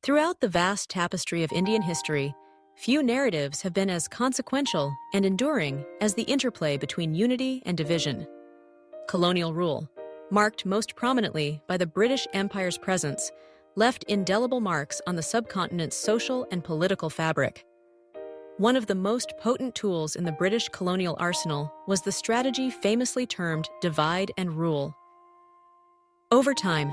Throughout the vast tapestry of Indian history, few narratives have been as consequential and enduring as the interplay between unity and division. Colonial rule, marked most prominently by the British Empire's presence, left indelible marks on the subcontinent's social and political fabric. One of the most potent tools in the British colonial arsenal was the strategy famously termed divide and rule. Over time,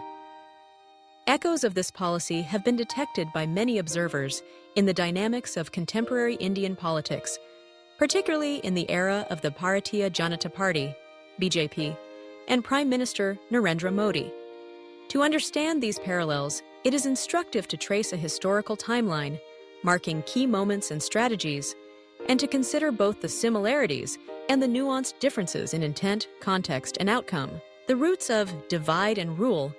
echoes of this policy have been detected by many observers in the dynamics of contemporary Indian politics, particularly in the era of the Bharatiya Janata Party, BJP, and Prime Minister Narendra Modi. To understand these parallels, it is instructive to trace a historical timeline, marking key moments and strategies, and to consider both the similarities and the nuanced differences in intent, context, and outcome. The roots of divide and rule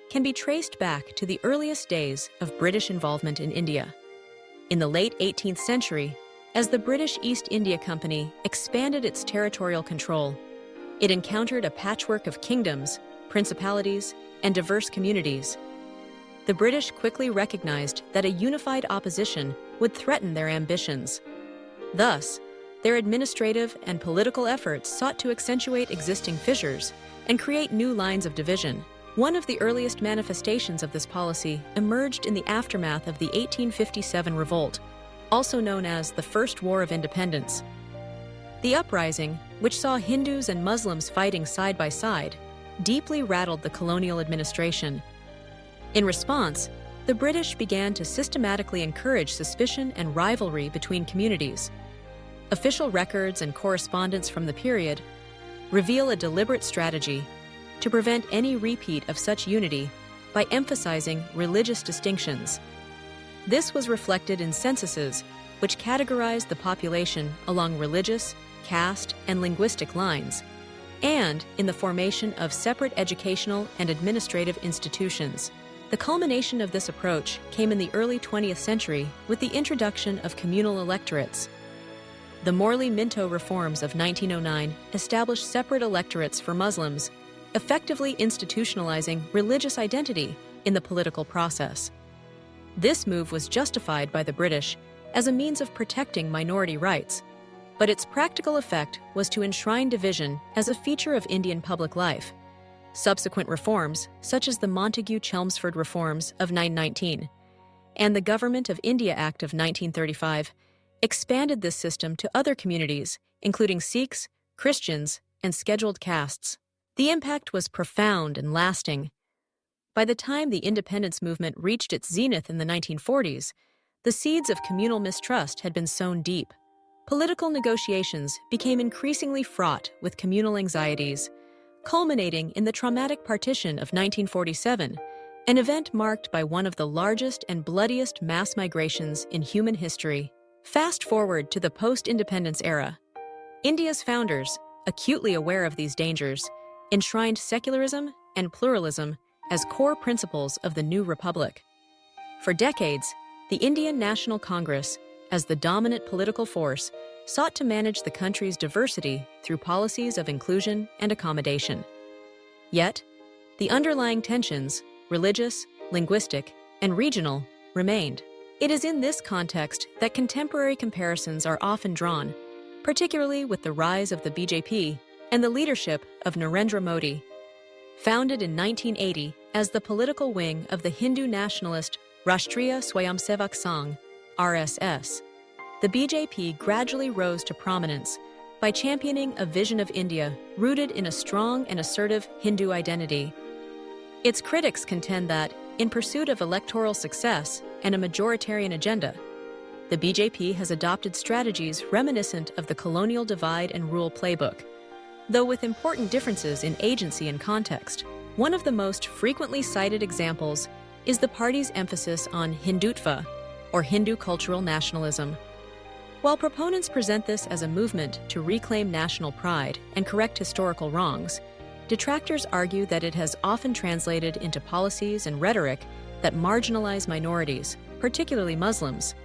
can be traced back to the earliest days of British involvement in India. In the late 18th century, as the British East India Company expanded its territorial control, it encountered a patchwork of kingdoms, principalities, and diverse communities. The British quickly recognized that a unified opposition would threaten their ambitions. Thus, their administrative and political efforts sought to accentuate existing fissures and create new lines of division. One of the earliest manifestations of this policy emerged in the aftermath of the 1857 revolt, also known as the First War of Independence. The uprising, which saw Hindus and Muslims fighting side by side, deeply rattled the colonial administration. In response, the British began to systematically encourage suspicion and rivalry between communities. Official records and correspondence from the period reveal a deliberate strategy to prevent any repeat of such unity by emphasizing religious distinctions. This was reflected in censuses, which categorized the population along religious, caste, and linguistic lines, and in the formation of separate educational and administrative institutions. The culmination of this approach came in the early 20th century with the introduction of communal electorates. The Morley-Minto reforms of 1909 established separate electorates for Muslims, effectively institutionalizing religious identity in the political process. This move was justified by the British as a means of protecting minority rights, but its practical effect was to enshrine division as a feature of Indian public life. Subsequent reforms, such as the Montagu-Chelmsford Reforms of 919 and the Government of India Act of 1935, expanded this system to other communities, including Sikhs, Christians, and scheduled castes. The impact was profound and lasting. By the time the independence movement reached its zenith in the 1940s, the seeds of communal mistrust had been sown deep. Political negotiations became increasingly fraught with communal anxieties, culminating in the traumatic partition of 1947, an event marked by one of the largest and bloodiest mass migrations in human history. Fast forward to the post-independence era. India's founders, acutely aware of these dangers, enshrined secularism and pluralism as core principles of the new republic. For decades, the Indian National Congress, as the dominant political force, sought to manage the country's diversity through policies of inclusion and accommodation. Yet, the underlying tensions, religious, linguistic, and regional, remained. It is in this context that contemporary comparisons are often drawn, particularly with the rise of the BJP and the leadership of Narendra Modi. Founded in 1980 as the political wing of the Hindu nationalist Rashtriya Swayamsevak Sangh, RSS, the BJP gradually rose to prominence by championing a vision of India rooted in a strong and assertive Hindu identity. Its critics contend that, in pursuit of electoral success and a majoritarian agenda, the BJP has adopted strategies reminiscent of the colonial divide and rule playbook, though with important differences in agency and context. One of the most frequently cited examples is the party's emphasis on Hindutva, or Hindu cultural nationalism. While proponents present this as a movement to reclaim national pride and correct historical wrongs, detractors argue that it has often translated into policies and rhetoric that marginalize minorities, particularly Muslims.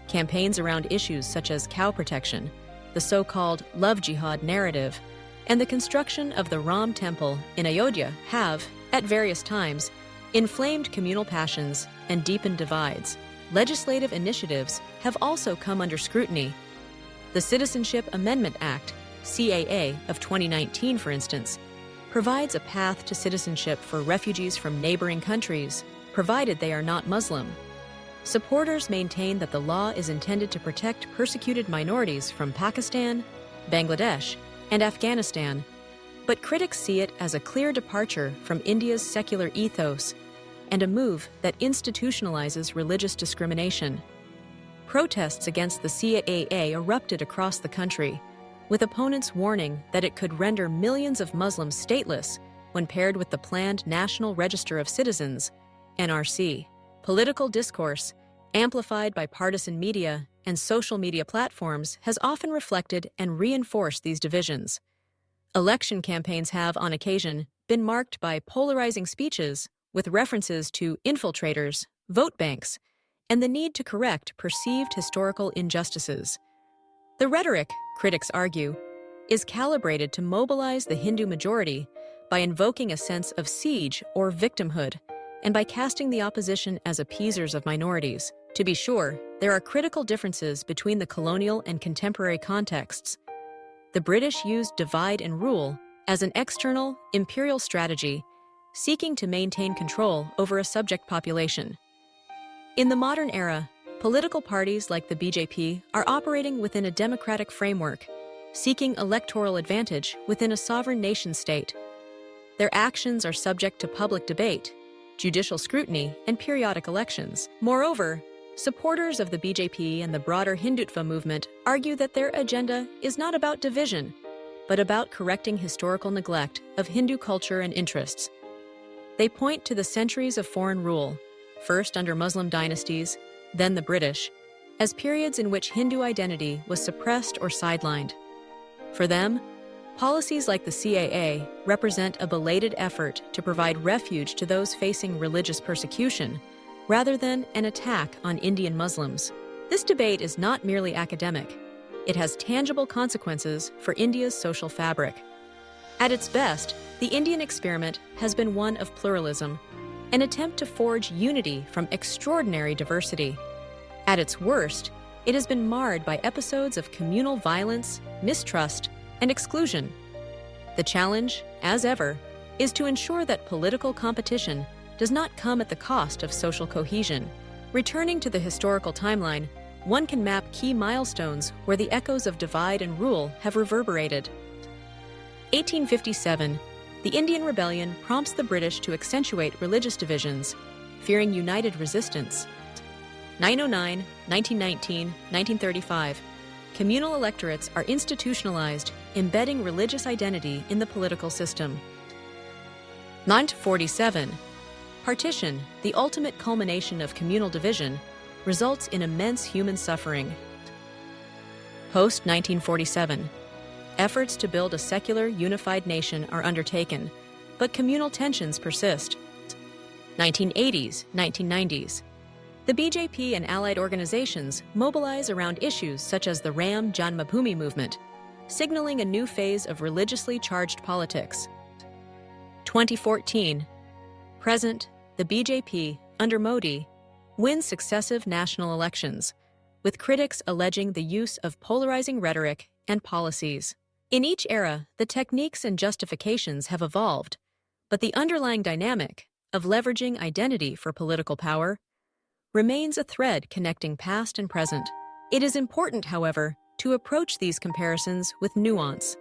Campaigns around issues such as cow protection, the so-called love jihad narrative, and the construction of the Ram Temple in Ayodhya have, at various times, Inflamed communal passions and deepened divides, legislative initiatives have also come under scrutiny. The Citizenship Amendment Act, CAA, of 2019, for instance, provides a path to citizenship for refugees from neighboring countries, provided they are not Muslim. Supporters maintain that the law is intended to protect persecuted minorities from Pakistan, Bangladesh, and Afghanistan, but critics see it as a clear departure from India's secular ethos and a move that institutionalizes religious discrimination. Protests against the CAA erupted across the country, with opponents warning that it could render millions of Muslims stateless when paired with the planned National Register of Citizens, NRC. Political discourse, amplified by partisan media and social media platforms, has often reflected and reinforced these divisions. Election campaigns have, on occasion, been marked by polarizing speeches with references to infiltrators, vote banks, and the need to correct perceived historical injustices. The rhetoric, critics argue, is calibrated to mobilize the Hindu majority by invoking a sense of siege or victimhood, and by casting the opposition as appeasers of minorities. To be sure, there are critical differences between the colonial and contemporary contexts. The British used divide and rule as an external, imperial strategy, seeking to maintain control over a subject population. In the modern era, political parties like the BJP are operating within a democratic framework, seeking electoral advantage within a sovereign nation-state. Their actions are subject to public debate, judicial scrutiny, and periodic elections. Moreover, supporters of the BJP and the broader Hindutva movement argue that their agenda is not about division, but about correcting historical neglect of Hindu culture and interests. They point to the centuries of foreign rule, first under Muslim dynasties, then the British, as periods in which Hindu identity was suppressed or sidelined. For them, policies like the CAA represent a belated effort to provide refuge to those facing religious persecution, rather than an attack on Indian Muslims. This debate is not merely academic. It has tangible consequences for India's social fabric. At its best, the Indian experiment has been one of pluralism, an attempt to forge unity from extraordinary diversity. At its worst, it has been marred by episodes of communal violence, mistrust, and exclusion. The challenge, as ever, is to ensure that political competition does not come at the cost of social cohesion. Returning to the historical timeline, one can map key milestones where the echoes of divide and rule have reverberated. 1857, the Indian Rebellion prompts the British to accentuate religious divisions, fearing united resistance. 909, 1919, 1935, communal electorates are institutionalized, embedding religious identity in the political system. 947, partition, the ultimate culmination of communal division, results in immense human suffering. Post-1947, efforts to build a secular, unified nation are undertaken, but communal tensions persist. 1980s, 1990s, the BJP and allied organizations mobilize around issues such as the Ram Janmabhoomi movement, signaling a new phase of religiously charged politics. 2014, present, the BJP, under Modi, wins successive national elections, with critics alleging the use of polarizing rhetoric and policies. In each era, the techniques and justifications have evolved, but the underlying dynamic of leveraging identity for political power remains a thread connecting past and present. It is important, however, to approach these comparisons with nuance.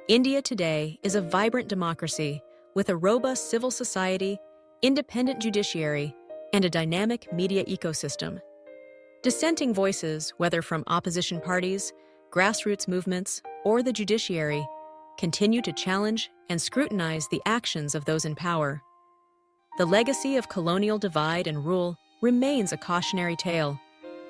India today is a vibrant democracy with a robust civil society, independent judiciary, and a dynamic media ecosystem. Dissenting voices, whether from opposition parties, grassroots movements, or the judiciary, continue to challenge and scrutinize the actions of those in power. The legacy of colonial divide and rule remains a cautionary tale,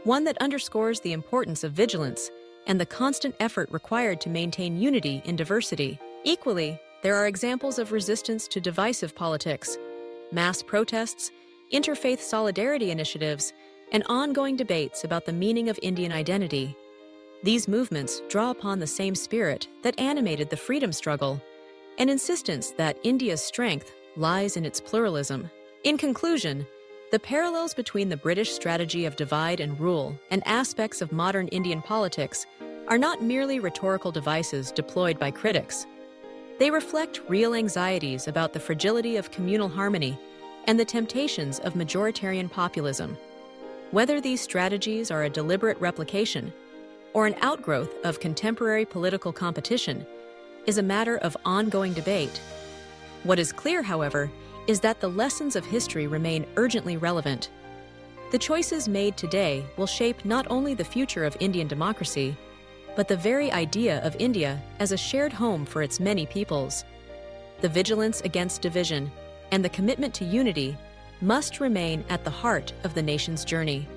one that underscores the importance of vigilance and the constant effort required to maintain unity in diversity. Equally, there are examples of resistance to divisive politics, mass protests, interfaith solidarity initiatives, and ongoing debates about the meaning of Indian identity. These movements draw upon the same spirit that animated the freedom struggle, an insistence that India's strength lies in its pluralism. In conclusion, the parallels between the British strategy of divide and rule and aspects of modern Indian politics are not merely rhetorical devices deployed by critics. They reflect real anxieties about the fragility of communal harmony and the temptations of majoritarian populism. Whether these strategies are a deliberate replication or an outgrowth of contemporary political competition is a matter of ongoing debate. What is clear, however, is that the lessons of history remain urgently relevant. The choices made today will shape not only the future of Indian democracy, but the very idea of India as a shared home for its many peoples. The vigilance against division and the commitment to unity must remain at the heart of the nation's journey.